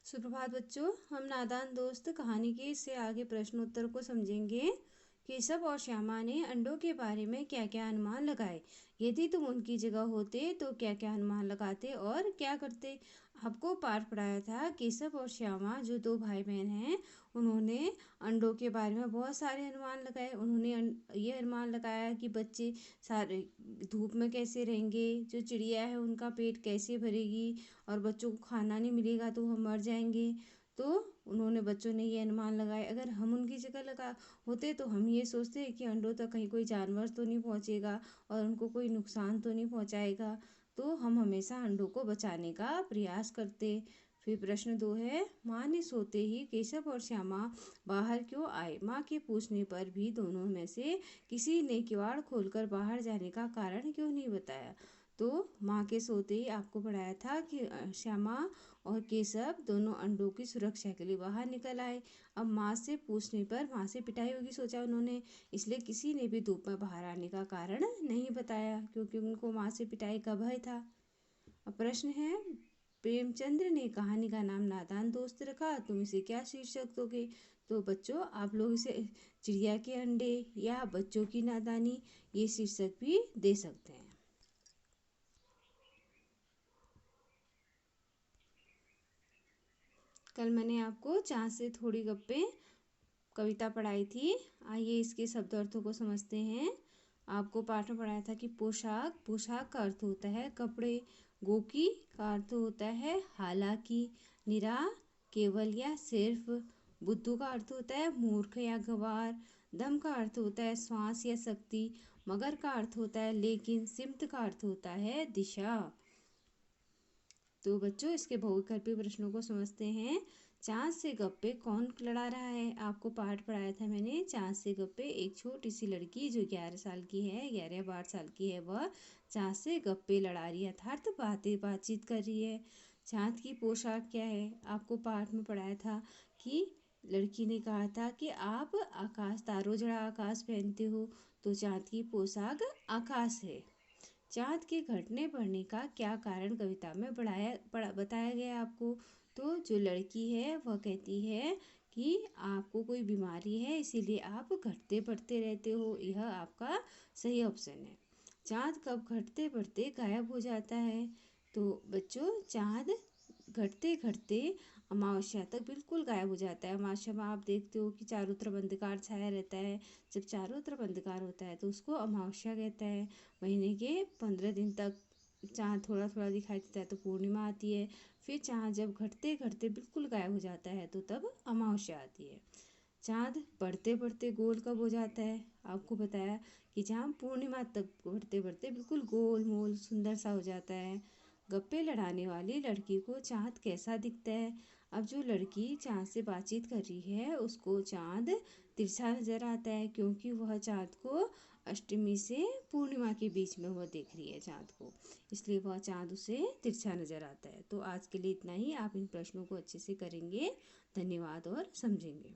सुप्रभात बच्चों, हम नादान दोस्त कहानी के इससे आगे प्रश्नोत्तर को समझेंगे। केशव और श्यामा ने अंडों के बारे में क्या क्या अनुमान लगाए। यदि तुम उनकी जगह होते तो क्या क्या अनुमान लगाते और क्या करते। आपको पाठ पढ़ाया था केशव और श्यामा जो दो भाई बहन हैं, उन्होंने अंडों के बारे में बहुत सारे अनुमान लगाए। उन्होंने ये अनुमान लगाया कि बच्चे सारे धूप में कैसे रहेंगे, जो चिड़िया है उनका पेट कैसे भरेगी और बच्चों को खाना नहीं मिलेगा तो हम मर जाएंगे। तो उन्होंने बच्चों ने ये अनुमान लगाए। अगर हम उनकी जगह लगा होते तो हम ये सोचते कि अंडों तक कहीं कोई जानवर तो नहीं पहुंचेगा और उनको कोई नुकसान तो नहीं पहुंचाएगा, तो हम हमेशा अंडों को बचाने का प्रयास करते। फिर प्रश्न 2 है, माँ ने सोते ही केशव और श्यामा बाहर क्यों आए। माँ के पूछने पर भी दोनों में से किसी ने किवाड़ खोलकर बाहर जाने का कारण क्यों नहीं बताया। तो माँ के सोते ही आपको पढ़ाया था कि श्यामा और केशव दोनों अंडों की सुरक्षा के लिए बाहर निकल आए। अब माँ से पूछने पर माँ से पिटाई होगी सोचा उन्होंने, इसलिए किसी ने भी धूप में बाहर आने का कारण नहीं बताया क्योंकि उनको माँ से पिटाई का भय था। अब प्रश्न है, प्रेमचंद्र ने कहानी का नाम नादान दोस्त रखा, तुम इसे क्या शीर्षक दोगे। तो बच्चों आप लोग इसे चिड़िया के अंडे या बच्चों की नादानी ये शीर्षक भी दे सकते हैं। कल मैंने आपको चाँद से थोड़ी गप्पें कविता पढ़ाई थी। आइए इसके शब्द अर्थों को समझते हैं। आपको पाठ में पढ़ाया था कि पोशाक, पोशाक का अर्थ होता है कपड़े। गोकी का अर्थ होता है हालांकि, निरा केवल या सिर्फ। बुद्धू का अर्थ होता है मूर्ख या गंवार। दम का अर्थ होता है श्वास या शक्ति। मगर का अर्थ होता है लेकिन। सिमत का अर्थ होता है दिशा। तो बच्चों इसके बहुविकल्पी प्रश्नों को समझते हैं। चाँद से गप्पे कौन लड़ा रहा है। आपको पाठ पढ़ाया था मैंने चाँद से गप्पे। एक छोटी सी लड़की जो 11 साल की है, 11 या 12 साल की है, वह चाँद से गप्पे लड़ा रही है, अर्थात बातचीत कर रही है। चाँद की पोशाक क्या है। आपको पाठ में पढ़ाया था कि लड़की ने कहा था कि आप आकाश, तारों जड़ा आकाश पहनते हो, तो चाँद की पोशाक आकाश है। चाँद के घटने बढ़ने का क्या कारण कविता में बताया गया आपको। तो जो लड़की है वह कहती है कि आपको कोई बीमारी है इसीलिए आप घटते बढ़ते रहते हो, यह आपका सही ऑप्शन है। चाँद कब घटते बढ़ते गायब हो जाता है। तो बच्चों चाँद घटते घटते अमावस्या तक बिल्कुल गायब हो जाता है। अमावस्या में आप देखते हो कि चारों तरफ अंधकार छाया रहता है। जब चारों तरफ अंधकार होता है तो उसको अमावस्या कहता है। महीने के 15 दिन तक चाँद थोड़ा थोड़ा दिखाई देता है तो पूर्णिमा आती है। फिर चाँद जब घटते घटते बिल्कुल गायब हो जाता है तो तब अमावस्या आती है। चाँद बढ़ते बढ़ते गोल कब हो जाता है। आपको बताया कि जहाँ पूर्णिमा तक बढ़ते बढ़ते बिल्कुल गोल मोल सुंदर सा हो जाता है। गप्पे लड़ाने वाली लड़की को चाँद कैसा दिखता है। अब जो लड़की चाँद से बातचीत कर रही है उसको चाँद तिरछा नजर आता है क्योंकि वह चाँद को अष्टमी से पूर्णिमा के बीच में वह देख रही है चाँद को, इसलिए वह चाँद उसे तिरछा नजर आता है। तो आज के लिए इतना ही। आप इन प्रश्नों को अच्छे से करेंगे, धन्यवाद और समझेंगे।